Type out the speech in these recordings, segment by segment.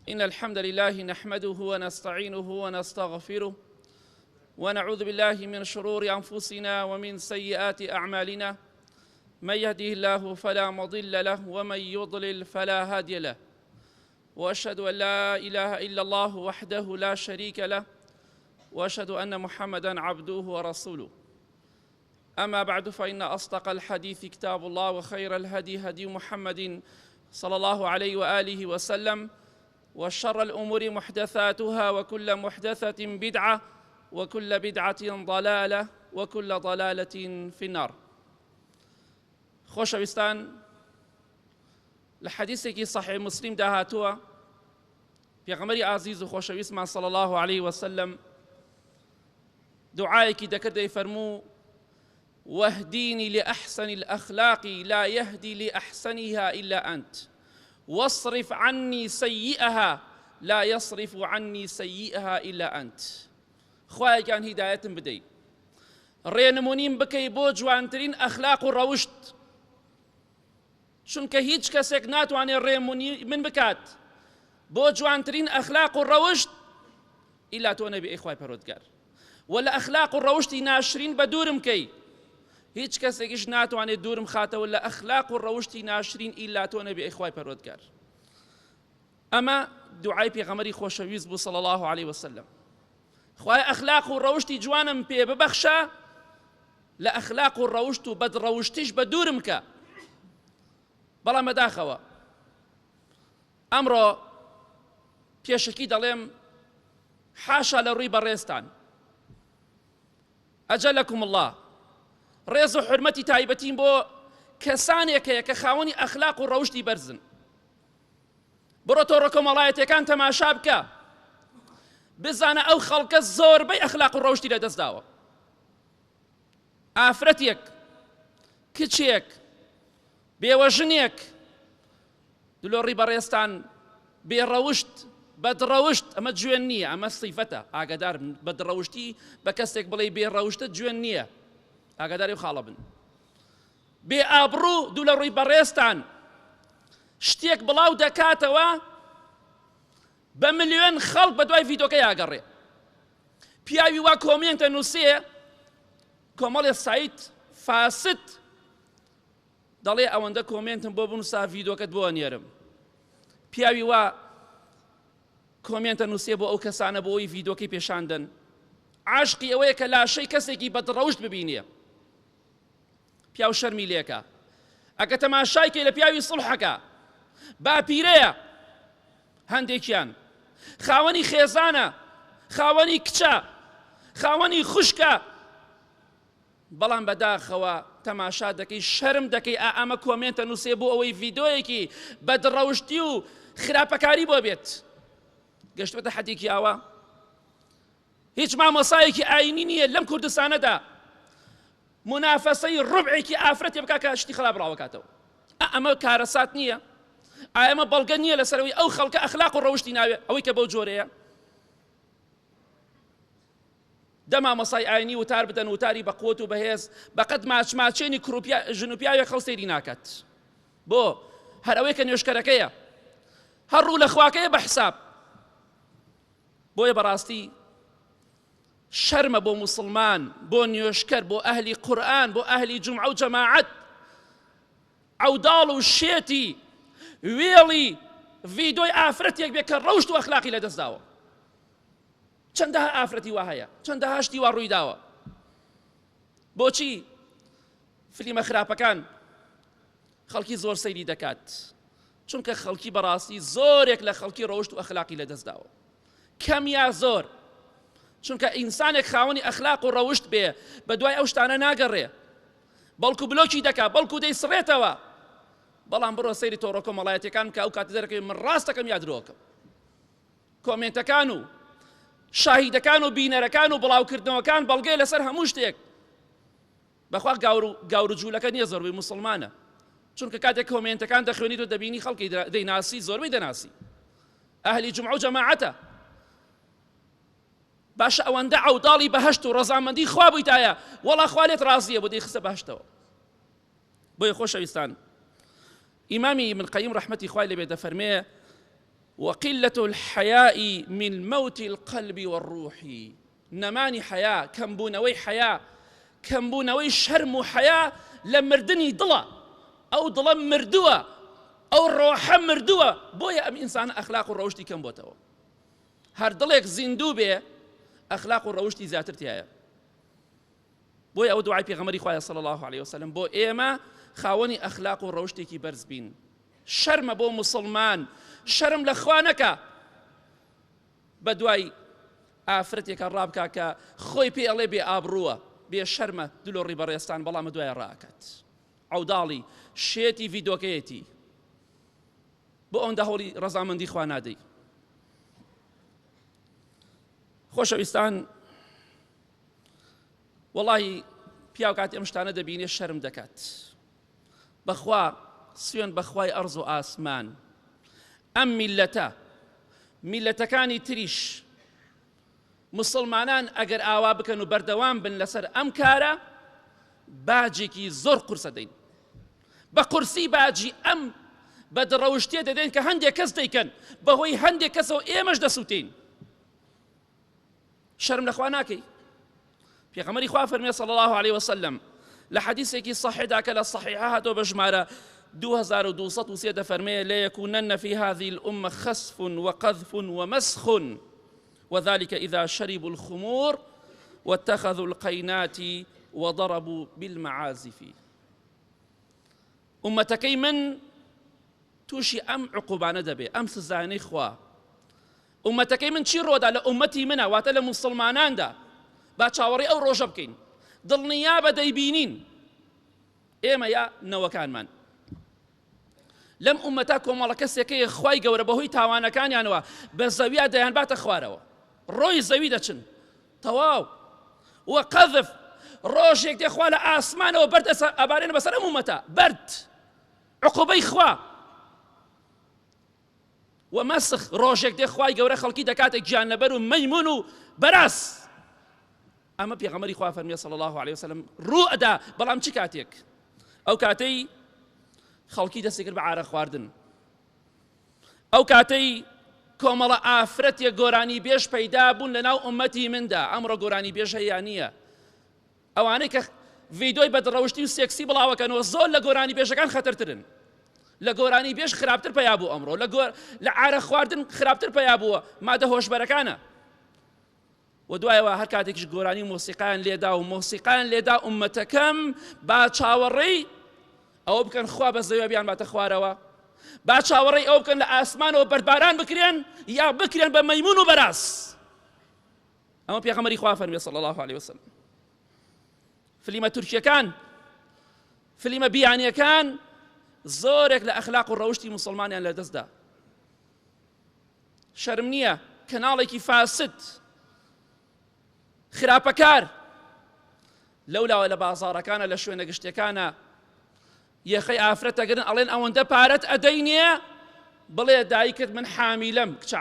إن الحمد لله نحمده ونستعينه ونستغفره ونعوذ بالله من شرور أنفسنا ومن سيئات أعمالنا من يهده الله فلا مضل له ومن يضلل فلا هادي له وأشهد أن لا إله إلا الله وحده لا شريك له وأشهد أن محمدًا عبده ورسوله أما بعد فإن أصدق الحديث كتاب الله وخير الهدي هدي محمد صلى الله عليه وآله وسلم وشر الأمور محدثاتها وكل محدثة بدعة وكل بدعة ضلالة وكل ضلالة في النار. خۆشەویستان لە حەدیثێکی صحیح مسلم داهاتووە پێغەمبەری ئازیز و خۆشەویستمان صلى الله عليه وسلم دعایەکی دەکرد دەیفەرموو واهديني لأحسن الأخلاق لا يهدي لأحسنها إلا أنت واصرف عني سيئها لا يصرف عني سيئها إلا أنت. خوایە گیان هیدایەتم بدەی، ڕێنمونیم بکەی بۆ جوانترین ئەخلاق و ڕەوشت، چونکە هیچ کەسێک ناتوانێت ڕێنمونی من بکات بۆ جوانترین ئەخلاق و ڕەوشت ئیلا تۆ نەبی ئەی خوای پەروەردگار، و لە ئەخلاق و ڕەوشتی ناشرین بە دوورم کەی، هیچ کەسێکیش ناتوانێت دوورم خاتەوە لە ئەخلاق و ڕەوشتی ناشرین ئیلا تۆ نەبی ئەی خوای پەروەردگار. ئەمە دوعای پێغەمبەری خۆشەویست بوو صلی الله عليه وسلم. خوای ئەخلاق و ڕەوشتی جوانم پێ ببەخشە، لە ئەخلاق و ڕەوشت و بەدڕەوشتیش بە دوورم کە. بەڵام بەداخەوە ئەمڕۆ پێشکی دەڵێم حاشا لە ڕووی بەڕێستان، ئەجەلەکم الله، ڕێز و حورمەتی تایبەتیم بۆ کەسانێکەیە کە خاوەنی ئەخلاق و ڕەوشتی بەرزن. بڕۆ تۆڕە کۆمەڵایەتیەکان تەماشا بکە، بزانە ئەو خەڵکە زۆربەی ئەخلاق و ڕەوشتی لەدەستداوە. ئافرەتێک، کچێک، بێوەژنێک دلۆڕی بەڕێستان بێڕەوشت بەدڕەوشت ئەمە جوێن نییە، ئەمە سیفەتە. ئاگادار بەدڕەوشتی بە کەسێک بڵێ بێڕەوشتە جوێن نییە، ئاگاداری و خاڵە بن. بێ ئابڕوو دوو لە ڕووی بەڕێستان شتێک بڵاو دەکاتەوە بە ملیۆن خەڵک بە دوای ڤیدۆکەی ئاگەڕێ. پیاوی وا کۆمێنتە نووسێ، کۆمەڵێ سایت فاسد دەڵێ ئەوەندە کۆمێنتم بۆ بنووسا ڤیدۆکەت بۆ ئەنێرم. پیاوی وا کۆمێنتە نووسێ بۆ ئەو کەسانە بۆ ئەوی ڤیدۆکەی پێشاندن. عاشقی ئەوەیە کە لاشەی کەسێکی بەدڕەوشت ببینێ، پیاو شەرمی لێکە. ئەگە تەماشای کەی لە پیاوی سڵحەکە، باپیرەیە، هەندێکیان خاوەنی خێزانە، خاوەنی کچە، خاوەنی خوشکە، بەڵام بەداخەوە تەماشا دەکەی شەرم دەکەی ئەمە کۆمێنتە نووسێ بۆ ئەوەی ڤیدۆیەکی بەدڕەوشتی و خراپەکاری بۆ بێت. گەشت بێتە حەدێکی ئاوا هیچ مامۆسایەکی ئاینی نییە لەم کوردستانەدا منافەسەی ڕوبعێکی ئافرەتێ بکا کە شتی خراپ ڕاوەکاتەوە. ئەمە کارەسات نییە، ئەمە بەڵگە نییە لەسەرەوەی ئەو خەڵکە ئەخلاق و ڕەوشتی ناوێ ئەوەی کە بەو جۆرەیە. دەما مەسای ئاینی وتار بدەن، وتاری بە قوت و بەهێز بەقەد ماچماچێنی ژنوپیاوێک خەڵ سەیری ناکات. بۆ هەر ئەوەی کە نوێشکەرەکەیە هەڕوو لە خواکەیە بە حساب. بۆیە بەڕاستی شەرمە بۆ موسڵمان، بۆ نوێشکەر، بۆ ئەهلی قورئان، بۆ ئەهلی جومعە و جەماعەت عەوداڵ و شێتی وێڵی ڤیدۆی ئافرەتێک بێت کە ڕەوشت و ئەخلاقی لەدەستداوە. چەندەها ئافرەتی وا هەیە، چەندەها شتی وا ڕووی داوە. بۆچی فلیمە خراپەکان خەڵکی زۆر سەیری دەکات؟ چونکە خەڵکی بەڕاستی زۆرێک لە خەڵکی ڕەوشت و ئەخلاقی لەدەستداوە، کەم یا زۆر. چونکە ئینسانێک خاوەنی ئەخلاق و ڕەوشت بێ بە دوای ئەو شتانە ناگەڕێ، بەڵکو بلۆکی دەکا، بەڵکو دەیسڕێتەوە. بەڵام بڕۆ سەیری تۆڕە کۆمەڵایەتیەکان کە ئەو کاتە دەرەکەی من ڕاستەکەم یا درۆکەم. کۆمێنتەکان و شاهیدەکان و بینەرەکان و بڵاوکردنەوەکان بەڵگەی لەسەر هەموو شتێک. بەخوا گاور و جوولەکە نییە زۆربەی موسڵمانە، چونکە کاتێک کۆمێنتەکان دەخوێنیت و دەبینی خەڵکی دەیناسی، زۆربەی دەناسی. ئەهلی جومعە و جەماعەتە، باشە ئەوەندە عەوداڵی بەهەشت و ڕەزامەندی خوا بوویتایە، وەڵا خوا لێت ڕازیە بۆ دەیخستە بەهەشتەوە. بۆیە خۆشەویستان، ئیمامی ابن قەیم ڕەحمەتی خوای لێبێ دەفەرمێ وقلة الحياء من موت القلب والروح. نماني حياء كمبونوي حياء كمبونوي شرم حياء لمردني ضلا أو ضلا مردوة أو الروح مردوة بويا أم إنسان أخلاق الروشتي كم بوتو هر ضلك زندوبة أخلاق الروشتي زاترتيها بويا أو دعاء بيغمري خوايا صلى الله عليه وسلم بو إيما خاوني أخلاق الروشتي كي برزبين شرم بو مسلمان شرم لخوانك بدواي ئافرەتێکە ڕابکە کە خۆی پێ ئەڵێ بێ ئابڕووە بێ شەرمە دلۆڕی بەڕێستان بەڵام دوایە ڕاکات عەوداڵی شێتی ڤیدۆکەیەتی بۆ ئەوەندە هەوڵی ڕەزامەندی خوا نادەی. خۆشەویستان وەڵاهی پیاو کاتی ئەم شتانە دەبینێ شەرم دەکات بەخوا سوێن بەخوای ئەرز و ئاسمان ئەم میلەتەکانی تریش مسلمانان ئەگەر ئاوا بکەن و بەردەوام بن لەسەر ئەم کارە باجێکی زۆر قورسە دەین بە قورسی باجی ئەم بەدڕەوشتێ دەدەین کە هەندێک کەس دەیکەن بەهۆی هەندێک کەسەوە ئێمەش دەسووتین شەرم لەخوا ناکەی. پێغەمبەری خوا فەرمێ صلی الله عليه وسلم لە حەدیثێکی صحیحدا کە لە صحیحە هاتۆ بە ژمارە 2203 دەفەرمێ ليكونن في هذه الأمة خسف وقذف ومسخ وذلك إذا شربوا الخمور واتخذوا القينات وضربوا بالمعازف. أمتكي من توشي أم عقوبان دبي أم سزاني خوا أمتكي من چی ڕۆدا لە ئومەتی منە واتە لە مسلماناندا با چاوەڕێی ئەو ڕۆژە بکەین دڵنیا بە دەیبینین ئێمە یا نەوەکانمان لەم ئومەتا کۆمەڵە کەسێکەیە خوای گەورە بەهۆی تاوانەکانیانەوە بە زەویە دەیان باتە خوارەوە ڕۆی زەوی دەچن تەواو وە قەذف ڕۆژێک دێخوا لە ئاسمانەوە بەرد ئەبارێنە بەسەر ئەم ئومەتە بەرد عقوبەی خوا ومەسخ ڕۆژێک دێ خوای گەورە خەڵکی دەکاتێک گیانلەبەر و مەیمون و بەراس ئەمە پێغەمبەری خوا فەرمێ صلی الله عليه وسلم ڕوو ئەدا بەڵام چی کاتێک ئەو کاتەی خەڵکی دەستی کرد بە عارە خواردن ئەو کاتەی کۆمەڵە ئافرەتێک گۆرانی بێژ پەیدا بوون لە ناو ئومەتی مندا ئەمڕۆ گۆرانی بێژ هەیە نییە ئەوانەی کە ڤیدۆی بەدڕەوشتی و سێکسی بڵاوەکەنەوە زۆر لە گۆرانی بێژەکان خەتەرترن لە گۆرانی بێژ خراپتر پەیا بوو ئەمڕۆ لە عارە خواردن خراپتر پەیا بووە مادە هۆشبەرەکانە و دوایەوە هەر کاتێکیش گۆرانی مۆسیقایان لێدا و مۆسیقایان لێدا ئومەتەکەم با چاوەڕێی ئەوە بکەن خوا بە زەویە بیان باتە خوارەوە با چاوەڕێی ئەو بکەن لە ئاسمانەوە بەرباران بکرێن یا بکرێن بە مەیمون و بەراس ئەمە پێغەمبەری خوا فەرمێ صلی الله عليه وسلم. فلیمە تورکیەکان فلیمە بیانیەکان زۆرێک لە ئەخلاق و ڕەوشتی موسڵمانیان لەدەستدا شەرم نییە کەناڵێکی فاسد خراپەکار لەولاوە لە بازاڕەکانە لە شوێنە گشتەکانە یەخەی ئافرەتەگرن ئەڵێن ئەوەندە پارەت ئەدەینێ بڵێ دایکت من حامیلەم کچە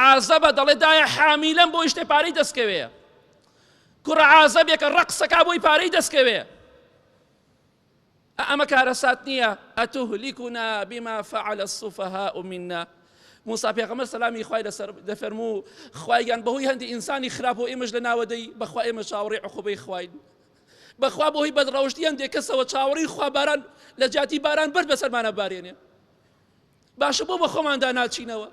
عازەبە دەڵێ دایە حامیلەم بۆ شتێ پارەی دەستکەوێ کوڕە عازەبێکە ڕەقسەکا بۆی پارەی دەستکەوێ ئەمە کارەسات نییە ئەتوهلیکونا بما فعل السفهاء منا. موسا پێغەمبەر سەلامی خوای لەسەر دەفەرموو خوایگیان بەهۆی هەندی ئینسانی خراپ و ئێمەش لە ناوەدەی بەخوا ئێمە چاوەڕێی عقوبەی خوین بەخوا بەهۆی بەدڕەوشتی هەندێک کەسەوە چاوەڕێی خوا باران لە جاتی باران بەرد بەسەرمانە بارێنێ باشە بۆ بە خۆماندا ناچینەوە.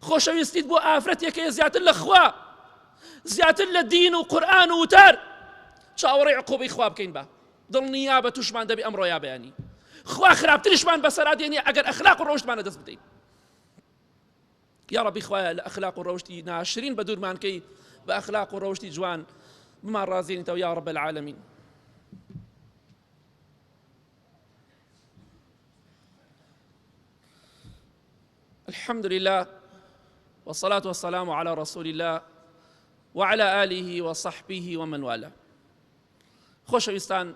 خۆشەویستیت بۆ ئافرەتێکەیە زیاتر لە خوا زیاتر لە دین و قورئان و وتار چاوەڕێی عقوبەی خوا بکەین بە دڵنیا بە تووشمان دەبێ ئەمڕۆ یا بەیانی خوا خراپترشمان بەسەرا دێنێ ئەگەر ئەخلاق و ڕەوشتمانە دەست بدەین. یا ڕەبی خوایە لە ئەخلاق و ڕەوشتی ناشرین بە دوورمانکەی بە ئەخلاق و ڕەوشتی جوان بمان ڕازێنیتەوە یا ڕەب العالەمین. الحمد لله والصلاة والسلام على رسول الله وعلى آله وصحبه ومن والاه. خۆشەویستان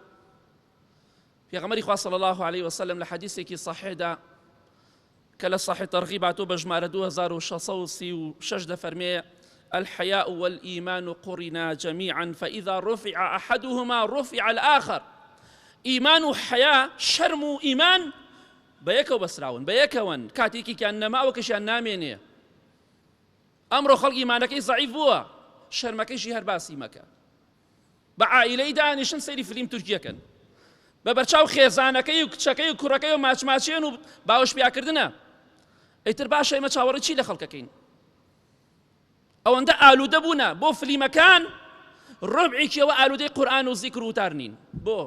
پێغەمبەری خوا صلی الله عليه وسلم لە حەدیثێکی صحیحدا کە لە صحیح تەرغیب هاتووە بە ژمارە 2636 دەفەرمێ الحياء والإيمان قرنا جميعا فإذا رفع أحدهما رفع الآخر. إيمان وحياء شرم إيمان بەیەکەوە بەسراون بەیەکەوەن کاتێکیان نەماوە کەشیان نامێنێ ئەمڕۆ خەڵکی ئیمانەکەی زەعیف بووە شەرمەکەیشی هەر باسی مەکە بە عائیلەی دانیشن سەیری فیلم تورکیەکەن بە بەرچاو خێزانەکەی و کچەکەی و کوڕەکەی و ماچماچێن و باوەش پیاکردنە ئەیتر باشە ئێمە چاوەڕێی چی لە خەڵکەکەین ئەوەندە ئالوودە بوونە بۆ فلیمەکان ڕۆبعێکیەوە ئالوودەی قورئان و زیکر و وتار نین بۆ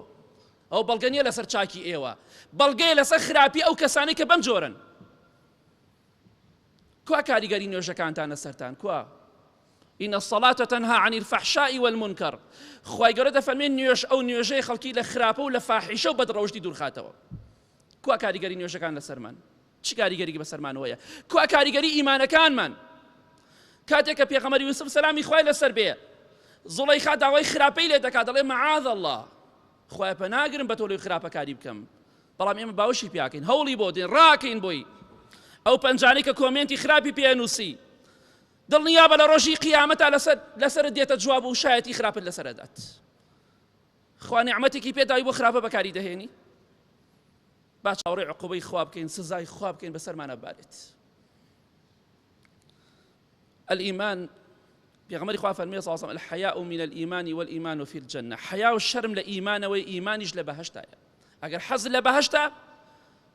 ئەو بەڵگە نییە لەسەر چاکی ئێوە بەڵگەیە لەسەر خراپی ئەو کەسانەی کە بەم جۆرن کوا کاریگەری نوێژەکانتانە سەرتان کوا إن الصلاة تنهى عن الفحشاء والمنكر خواهي قرد فرمين نيوش أو نيوشي خلقي لخرابة ولا فاحشة وبدروشتي دور خاتوا كوا كاريگري نيوشا كان لسرمان چی کاریگەری بەسەرمان وەیە کوا کاریگەری ئیمانەکانمان کاتێککە پێغەمبەر یوسف سەلامی خوای لەسەر بێ زوڵەیخا داوای خراپەی لێ دەکات دەڵێ معاذ الله خوای پەناگرم بە تۆ لەوەی خراپەکاری بکەم بەڵام ئێمە باوەشی پیاکەین هەوڵی بۆ دێن ڕاکەین بۆی ئەو پەنجانەی کە کۆمێنتی خراپی پێنووسی دڵنیابە لە ڕۆژی قیامەتە لەسەرت دێتە جواب و شایەتی خراپت لەسەردات خوا نیعمەتێکی پێداوی بۆ خراپە بەکاری دەهێنی با چاوەڕێی عقوبەی خوا بکەین سزای خوا بکەین بەسەرمانە بارێت الإيمان بيغمر خوا فرمي صلى الله عليه وسلم الحياء من الإيمان والإيمان في الجنة حياء الشرم لإيمان وإيمانش لبهشتا أجر حزن لبهشتا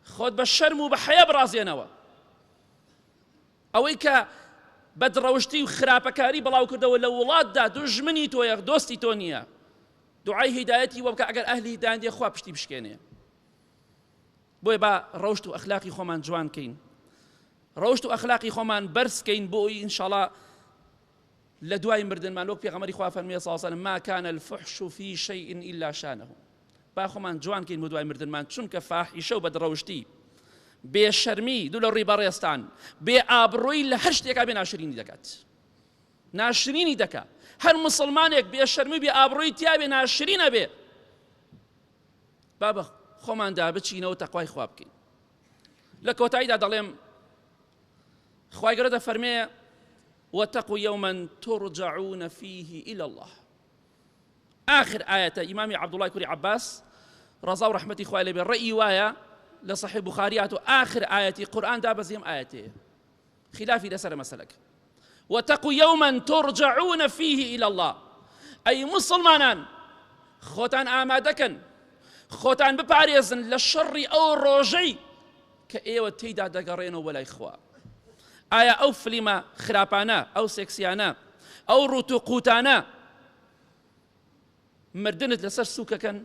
خود بالشرم وبحياء برازينوا أويك بدروشتي وخرابكاري بلاو كردو لو ولاد دا دجمني تو يا دوستي تونيا دعاء هدايتي وبكا أجر أهلي داندي خوا بشتي بشكينه بۆی با ڕەوشت و ئەخلاقی خۆمان جوان کەین ڕەوشت و ئەخلاقی خۆمان بەرز کەین بۆی ئینشاڵڵا لە دوای مردنمان وەک پێغەمبەری خوا فەرموویە صلی الله علیه و سلم ما كان الفحش في شيء إلا شانه با خۆمان جوان کەین بۆ دوای مردنمان چونکە فاحیشە و بەدڕەوشتی بێشەرمی دوو لە ڕێبەڕێستان بێ ئابڕۆی لە هەر شتێکا بێ ناشرینی دەکات ناشرینی دەکات هەر مسلمانێک بێشەرمی بێ ئابڕۆی تیا بێ ناشرینە بێ بابە خۆمان دا بچینەوە تەقوای خوا بکەین لە کۆتاییدا دەڵێم خوای گەورە دەفەرمێ واتقوا يوما ترجعون فيه إلى الله آخر آية إمام عبد الله كوري عباس رضا ورحمتي خوای لێ بێ ڕێی وایە لە صحیح بوخاریات و آخر آية قورآن دا بەزێم آيەتێ خلافی لەسەر مەسەلەکە واتقوا يوما ترجعون فيه إلى الله أي مسلمانان خۆتان ئامادەکەن خۆتان بپارێزن لە شەڕی ئەو ڕۆژەی کە ئێوە تێیدا دەگەڕێنەوە بەلای خوا ئایا ئەو فلیمە خراپانە ئەو سێکسیانە ئەو ڕوت و قوتانە مردنت لەسەر سووکەکەن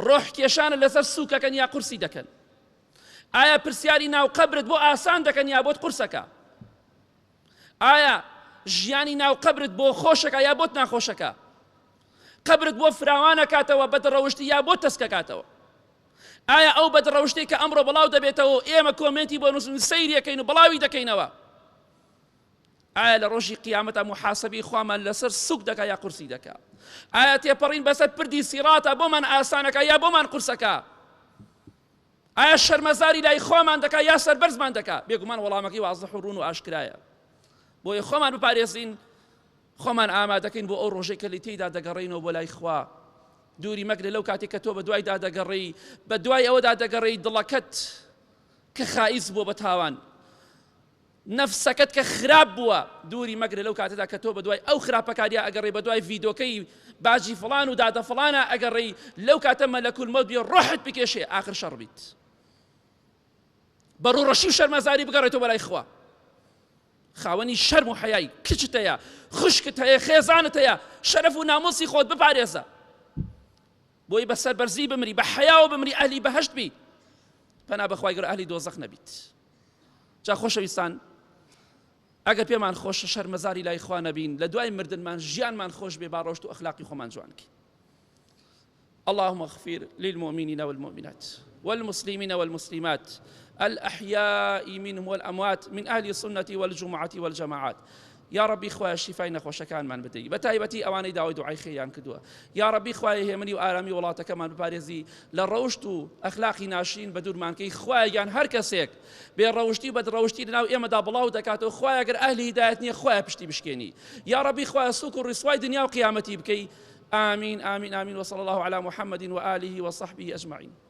ڕۆح کێشانە لەسەر سووکەکەن یا قورسی دەکەن ئایا پرسیاری ناو قەبرت بۆ ئاسان دەکەن یا بۆت قورسەکە ئایا ژیانی ناو قەبرت بۆ خۆشەکە یا بۆت ناخۆشەکە قبرت بۆ فراوانە کاتەوە بەدڕەوشتی یا بۆ تەسکەکاتەوە ئایا ئەو بەدڕەوشتەی کە ئەمڕۆ بەڵاو دەبێتەوە ئێمە کۆمنتی بۆ نووسن سەیریەکەین و بڵاوی دەکەینەوە ئایا لە ڕۆژی قیامەتە محاسەبی خوامان لەسەر سوک دەکا یا قورسی دەکا ئایا تێپەڕین بەسەر پردی سیراتە بۆمان ئاسانەکە یا بۆمان قورسەکە ئایا شەرمەزاری لای خۆمان دەکا یا سەربەرزمان دەکا بێگومان وەڵامەکەی وازح و ڕوون و ئاشکرایە بۆیە خۆمان بپارێزین خۆمان ئامادەکەین بۆ ئەو ڕۆژێک کە لە تێیدا دەگەڕێینەوە بۆ لای خوا دووری مەگرە لەو کاتێک کە تۆ بە دوایدا دەگەڕێی بە دوای ئەوەدا دەگەڕێی دڵەکەت کە خائیس بووە بە تاوان نەفسەکەت کە خراپ بووە دووری مەگرە لەو کاتەدا کە تۆ بە دوای ئەو خراپەکاریە ئەگەڕێی بە دوای ڤیدۆکەی باجی فڵان و دادە فڵانە ئەگەڕێی لەو کاتە مەلەکول مەوت بێ ڕۆحت بکێشێ ئاخر شەڕ بیت بەڕوڕەشی و شەرمەزاری بگەڕێتەوە بەلای خوا خاوەنی شەرم و حەیای کچت هەیە خوشکت هەیە خێزانت هەیە شەرەف و ناموسی خۆت بپارێزە بۆی بە سەربەرزی بمری بە حەیا و بمری ئەهلی بەهەشت بی پەنا بەخوای گەورە ئەهلی دۆزەخ نەبیت جا خۆشەویستان ئەگەر پێمان خۆشە شەرمەزاری لای خوا نەبین لە دوای مردنمان ژیانمان خۆش بێ با ڕۆشت و ئەخلاقی خۆمان جوان کەین اللهم اغفر للمؤمنين والمؤمنات والمسلمين والمسلمات الأحياء منهم والأموات من أهل السنة والجمعة والجماعات يا ربي خواه الشفاء نخوش كان من بدي بتايبتي أواني داوي دعاي خيان كدوا يا ربي خواه يهمني وآرامي ولاتا كمان ببارزي للروشتو أخلاقي ناشين بدور مانكي خواه يان هر كسيك بين روشتي بد روشتي لناو إما دا بلاو دكاتو خواه أقر أهلي هدايتني خواه بشتي بشكيني يا ربي خواه سوكر رسواي دنيا وقيامتي بكي آمين آمين آمين وصلى الله على محمد وآله وصحبه أجمعين